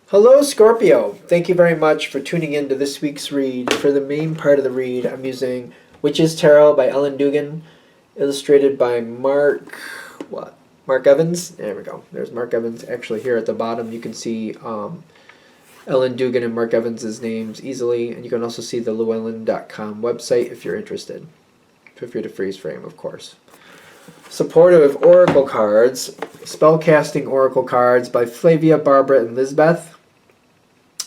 Hello, Scorpio. Thank you very much for tuning in to this week's read. For the main part of the read, I'm using Witch's Tarot by Ellen Dugan, illustrated by Mark Evans. There we go. There's Mark Evans. Actually, here at the bottom, you can see Ellen Dugan and Mark Evans' names easily, and you can also see the llewellyn.com website if you're interested. Feel free to freeze frame, of course. Supportive Oracle Cards, Spellcasting Oracle Cards by Flavia, Barbara, and Lizbeth.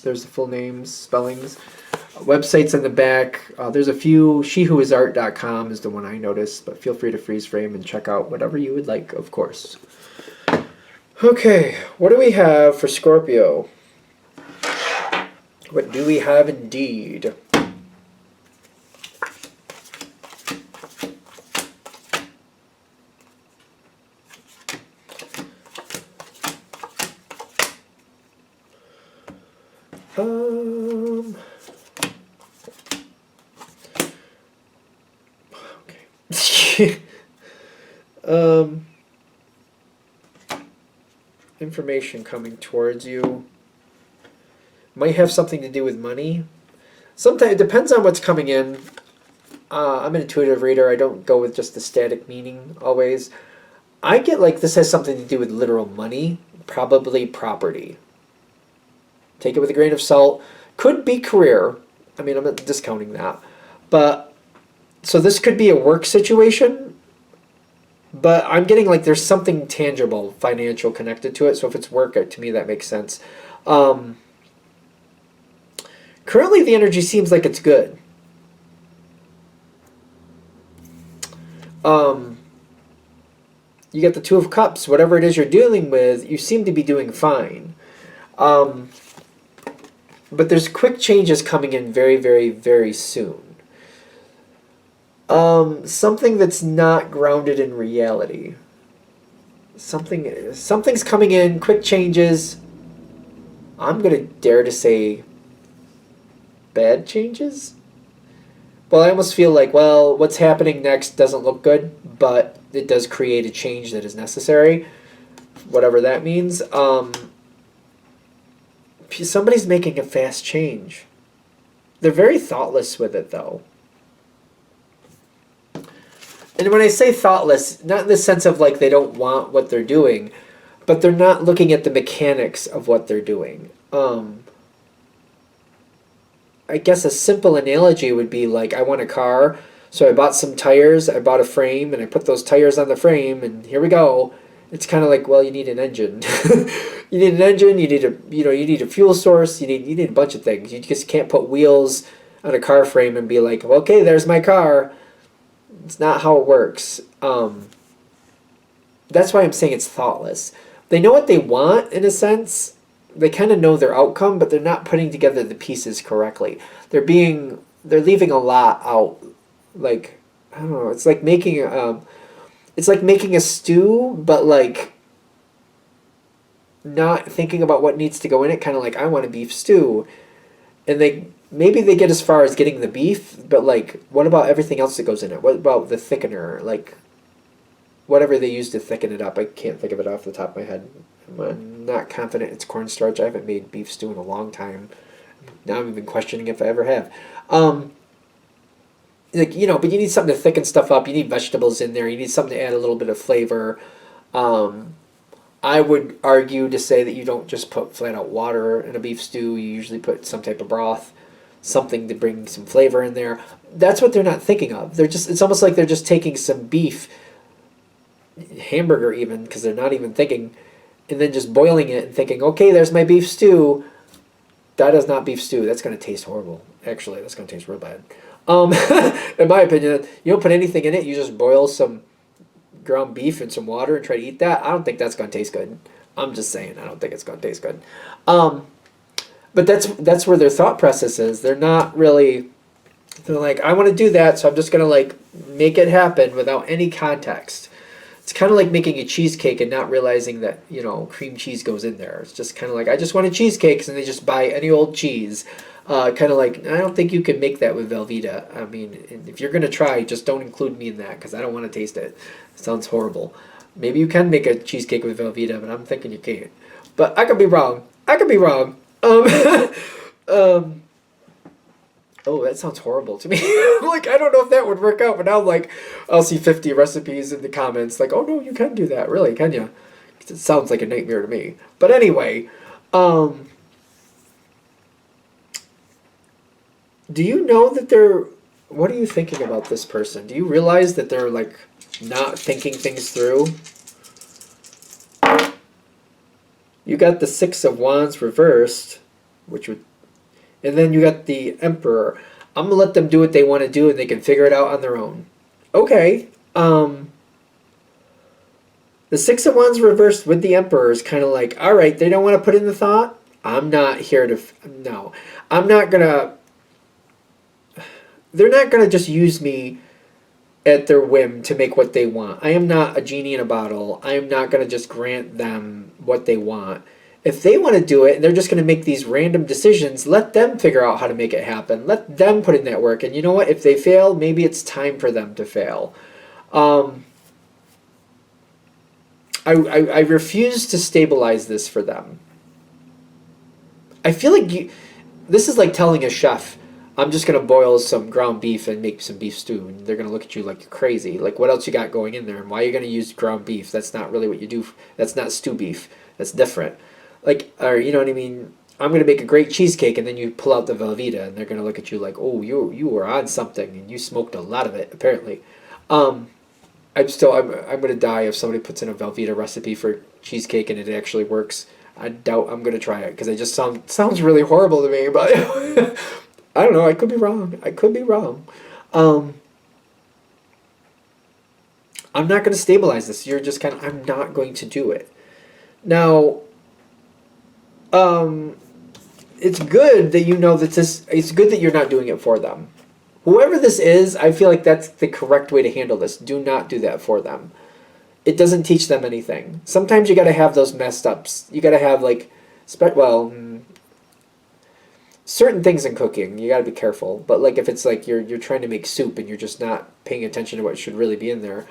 There's the full names, spellings. Websites in the back. There's a few. SheWhoIsArt.com is the one I noticed, but feel free to freeze frame and check out whatever you would like, of course. Okay, what do we have for Scorpio? What do we have indeed? Okay. Information coming towards you. Might have something to do with money. Sometimes it depends on what's coming in. I'm an intuitive reader. I don't go with just the static meaning always. I get like this has something to do with literal money, probably property. Take it with a grain of salt. Could be career. I mean, I'm not discounting that. But, so this could be a work situation, but I'm getting like there's something tangible, financial connected to it. So if it's work, to me that makes sense. Currently the energy seems like it's good. You get the Two of Cups. Whatever it is you're dealing with, you seem to be doing fine. But there's quick changes coming in very, very, very soon. Something that's not grounded in reality. Something's coming in, quick changes. I'm going to dare to say bad changes? Well, I almost feel like, well, what's happening next doesn't look good, but it does create a change that is necessary. Whatever that means. Somebody's making a fast change. They're very thoughtless with it, though. And when I say thoughtless, not in the sense of like they don't want what they're doing, but they're not looking at the mechanics of what they're doing. I guess a simple analogy would be like, I want a car, so I bought some tires, I bought a frame, and I put those tires on the frame, and here we go. It's kind of like, well, you need an engine. You need an engine. You need you need a fuel source. You need a bunch of things. You just can't put wheels on a car frame and be like, well, okay, there's my car. It's not how it works. That's why I'm saying it's thoughtless. They know what they want in a sense. They kind of know their outcome, but they're not putting together the pieces correctly. They're leaving a lot out. Like, I don't know. It's like making a stew, but like not thinking about what needs to go in it. Kind of like, I want a beef stew, and maybe they get as far as getting the beef, but like, what about everything else that goes in it? What about the thickener? Like, whatever they use to thicken it up. I can't think of it off the top of my head. I'm not confident it's cornstarch. I haven't made beef stew in a long time. Now I'm even questioning if I ever have. But you need something to thicken stuff up. You need vegetables in there. You need something to add a little bit of flavor. I would argue to say that you don't just put flat out water in a beef stew. You usually put some type of broth, something to bring some flavor in there. That's what they're not thinking of. It's almost like they're just taking some beef, hamburger even, because they're not even thinking, and then just boiling it and thinking, okay, there's my beef stew. That is not beef stew. That's going to taste horrible. Actually, that's going to taste real bad. In my opinion, you don't put anything in it. You just boil some ground beef in some water and try to eat that. I don't think that's going to taste good. I'm just saying, I don't think it's going to taste good. But that's where their thought process is. They're not really. They're like, I want to do that, so I'm just going to like make it happen without any context. It's kind of like making a cheesecake and not realizing that, cream cheese goes in there. It's just kind of like, I just want a cheesecake, and they just buy any old cheese. Kind of like, I don't think you can make that with Velveeta. I mean, if you're going to try, just don't include me in that, because I don't want to taste it. It sounds horrible. Maybe you can make a cheesecake with Velveeta, but I'm thinking you can't. But I could be wrong. Um, um, oh, that sounds horrible to me. Like, I don't know if that would work out, but now, like, I'll see 50 recipes in the comments, like, oh no, you can do that, really, can you? It sounds like a nightmare to me. But anyway, um, do you know that they're, what are you thinking about this person? Do you realize that they're, like, not thinking things through? You got the Six of Wands reversed, which would, and then you got the Emperor. I'm gonna let them do what they want to do, and they can figure it out on their own. Okay. The Six of Wands reversed with the Emperor is kind of like, all right, they don't want to put in the thought. I'm not here to. No, I'm not gonna. They're not gonna just use me at their whim to make what they want. I am not a genie in a bottle. I am not going to just grant them what they want. If they want to do it and they're just going to make these random decisions, let them figure out how to make it happen. Let them put in that work. And you know what? If they fail, maybe it's time for them to fail. I refuse to stabilize this for them. I feel like this is like telling a chef, I'm just gonna boil some ground beef and make some beef stew, and they're gonna look at you like you're crazy. Like, what else you got going in there, and why are you gonna use ground beef? That's not really what you do. That's not stew beef. That's different. Like, or you know what I mean? I'm gonna make a great cheesecake, and then you pull out the Velveeta, and they're gonna look at you like, oh, you were on something, and you smoked a lot of it apparently. Um, I'm gonna die if somebody puts in a Velveeta recipe for cheesecake and it actually works. I doubt I'm gonna try it because it just sounds really horrible to me. But I don't know. I could be wrong. I could be wrong. Um, I'm not going to stabilize this. You're just kind of. I'm not going to do it. Now, um, it's good that you know that this. It's good that you're not doing it for them. Whoever this is, I feel like that's the correct way to handle this. Do not do that for them. It doesn't teach them anything. Sometimes you got to have those messed ups. You got to have like, certain things in cooking you got to be careful. But like if it's like you're trying to make soup and you're just not paying attention to what should really be in there,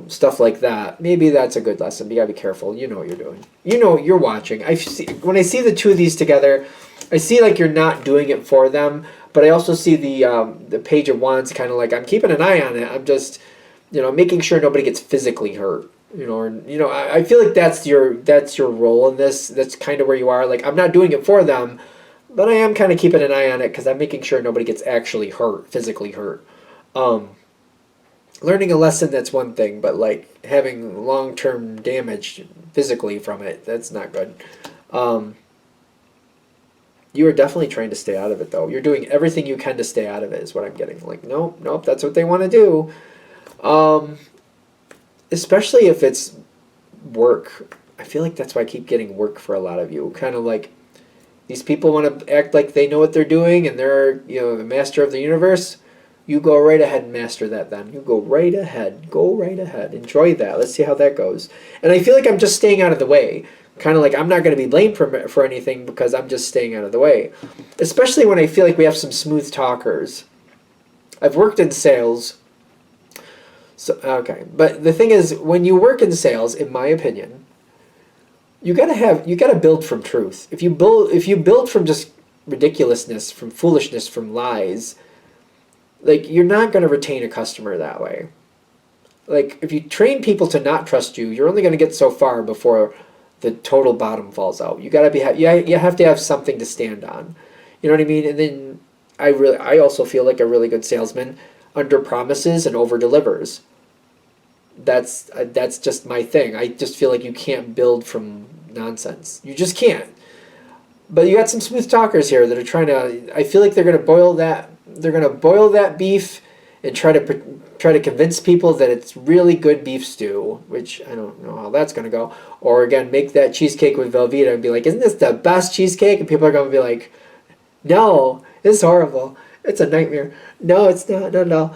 stuff like that. Maybe that's a good lesson. But you got to be careful. You know what you're doing. You know you're watching. When I see the two of these together, I see like you're not doing it for them. But I also see the Page of Wands kind of like I'm keeping an eye on it. I'm just making sure nobody gets physically hurt. I feel like that's your role in this. That's kind of where you are. Like I'm not doing it for them, but I am kind of keeping an eye on it because I'm making sure nobody gets actually hurt, physically hurt. Learning a lesson, that's one thing, but like having long-term damage physically from it, that's not good. You are definitely trying to stay out of it, though. You're doing everything you can to stay out of it, is what I'm getting. Like, nope, that's what they want to do. Especially if it's work. I feel like that's why I keep getting work for a lot of you. Kind of like these people want to act like they know what they're doing and they're, the master of the universe. You go right ahead and master that then. You go right ahead. Go right ahead. Enjoy that. Let's see how that goes. And I feel like I'm just staying out of the way. Kind of like I'm not going to be blamed for anything because I'm just staying out of the way. Especially when I feel like we have some smooth talkers. I've worked in sales. So, okay. But the thing is, when you work in sales, in my opinion, you gotta build from truth. If you build from just ridiculousness, from foolishness, from lies, like you're not gonna retain a customer that way. Like if you train people to not trust you, you're only gonna get so far before the total bottom falls out. You have to have something to stand on. You know what I mean? And then I also feel like a really good salesman under promises and over delivers. That's just my thing. I just feel like you can't build from nonsense. You just can't. But you got some smooth talkers here that are trying to. I feel like they're gonna boil that. They're gonna boil that beef and try to convince people that it's really good beef stew, which I don't know how that's gonna go. Or again, make that cheesecake with Velveeta and be like, "Isn't this the best cheesecake?" And people are gonna be like, "No, it's horrible. It's a nightmare. No, it's not. No."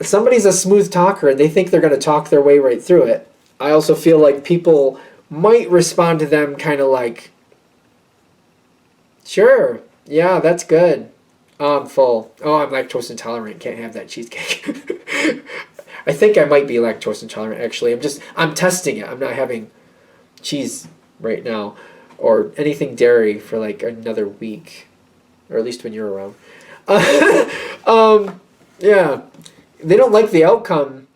Somebody's a smooth talker and they think they're going to talk their way right through it. I also feel like people might respond to them kind of like, sure, yeah, that's good. Oh, I'm full. Oh, I'm lactose intolerant. Can't have that cheesecake. I think I might be lactose intolerant, actually. I'm testing it. I'm not having cheese right now. or anything dairy for like another week, or at least when you're around. Yeah, they don't like the outcome,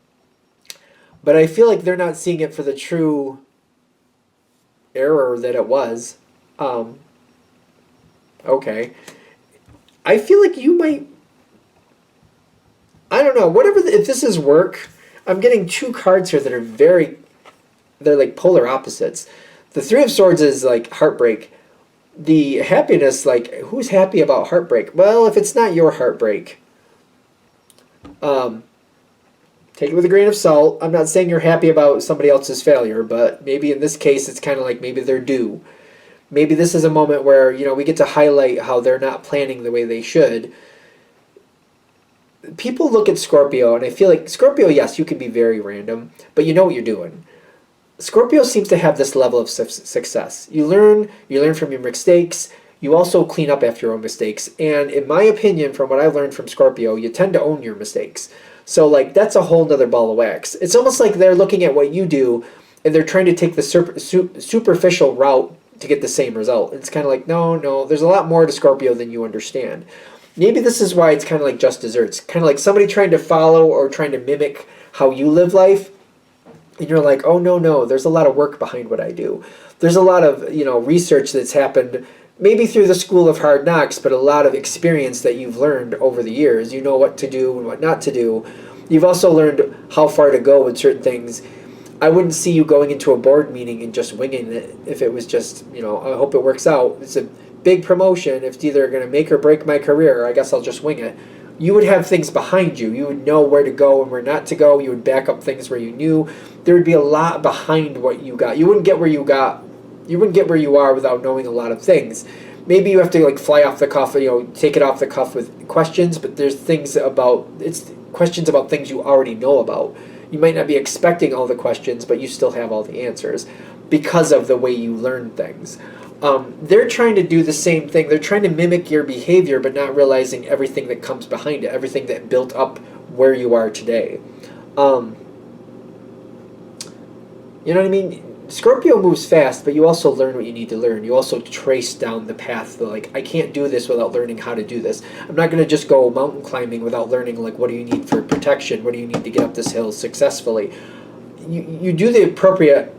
but I feel like they're not seeing it for the true error that it was. Okay. I feel like you might. I don't know. Whatever. If this is work, I'm getting two cards here that are very. They're like polar opposites. The Three of Swords is like heartbreak. The happiness, like, who's happy about heartbreak? Well, if it's not your heartbreak, take it with a grain of salt. I'm not saying you're happy about somebody else's failure, but maybe in this case, it's kind of like maybe they're due. Maybe this is a moment where, we get to highlight how they're not planning the way they should. People look at Scorpio, and I feel like Scorpio, yes, you can be very random, but you know what you're doing. Scorpio seems to have this level of success. You learn from your mistakes. You also clean up after your own mistakes. And in my opinion, from what I learned from Scorpio, you tend to own your mistakes. So like that's a whole nother ball of wax. It's almost like they're looking at what you do, and they're trying to take the superficial route to get the same result. It's kind of like, no, there's a lot more to Scorpio than you understand. Maybe this is why it's kind of like just desserts. Kind of like somebody trying to follow or trying to mimic how you live life. And you're like, oh, no, there's a lot of work behind what I do. There's a lot of, research that's happened, maybe through the school of hard knocks, but a lot of experience that you've learned over the years. You know what to do and what not to do. You've also learned how far to go with certain things. I wouldn't see you going into a board meeting and just winging it if it was just, I hope it works out. It's a big promotion. If it's either going to make or break my career, I guess I'll just wing it. You would have things behind you. You would know where to go and where not to go. You would back up things where you knew. There would be a lot behind what you got. You wouldn't get where you got. You wouldn't get where you are without knowing a lot of things. Maybe you have to like fly off the cuff, take it off the cuff with questions, but there's questions about things you already know about. You might not be expecting all the questions, but you still have all the answers because of the way you learn things. They're trying to do the same thing. They're trying to mimic your behavior, but not realizing everything that comes behind it, everything that built up where you are today. You know what I mean? Scorpio moves fast, but you also learn what you need to learn. You also trace down the path. Like, I can't do this without learning how to do this. I'm not going to just go mountain climbing without learning, like, what do you need for protection? What do you need to get up this hill successfully? You do the appropriate,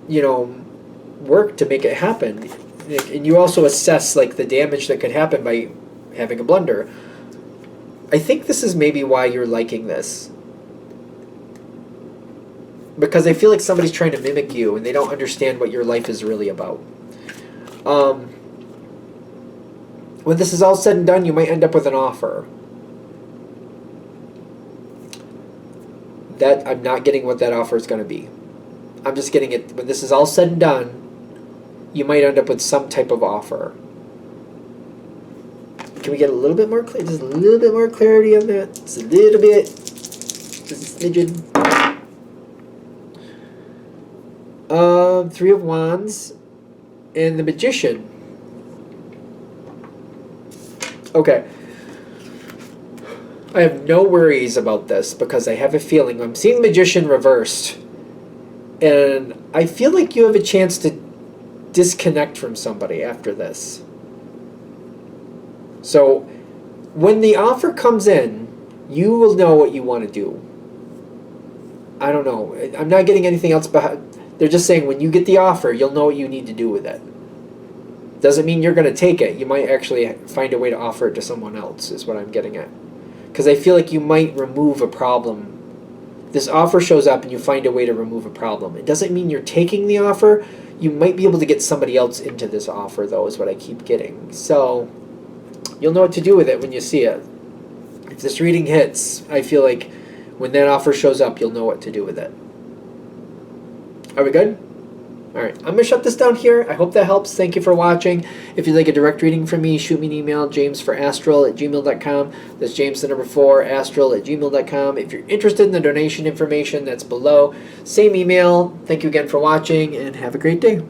work to make it happen. And you also assess, like, the damage that could happen by having a blunder. I think this is maybe why you're liking this. Because I feel like somebody's trying to mimic you and they don't understand what your life is really about. When this is all said and done, you might end up with an offer. That I'm not getting what that offer is going to be. I'm just getting it. When this is all said and done, you might end up with some type of offer. Can we get a little bit more just a little bit more clarity on that? Just a little bit. Just a smidgen. Three of Wands and the Magician. Okay. I have no worries about this because I have a feeling I'm seeing the Magician reversed. And I feel like you have a chance to disconnect from somebody after this. So when the offer comes in, you will know what you want to do. I don't know. I'm not getting anything else behind. They're just saying when you get the offer, you'll know what you need to do with it. Doesn't mean you're going to take it. You might actually find a way to offer it to someone else, is what I'm getting at. Because I feel like you might remove a problem. This offer shows up and you find a way to remove a problem. It doesn't mean you're taking the offer. You might be able to get somebody else into this offer, though, is what I keep getting. So you'll know what to do with it when you see it. If this reading hits, I feel like when that offer shows up, you'll know what to do with it. Are we good? All right. I'm going to shut this down here. I hope that helps. Thank you for watching. If you'd like a direct reading from me, shoot me an email, jamesforastral@gmail.com. That's James, the number 4, astral@gmail.com. If you're interested in the donation information, that's below. Same email. Thank you again for watching, and have a great day.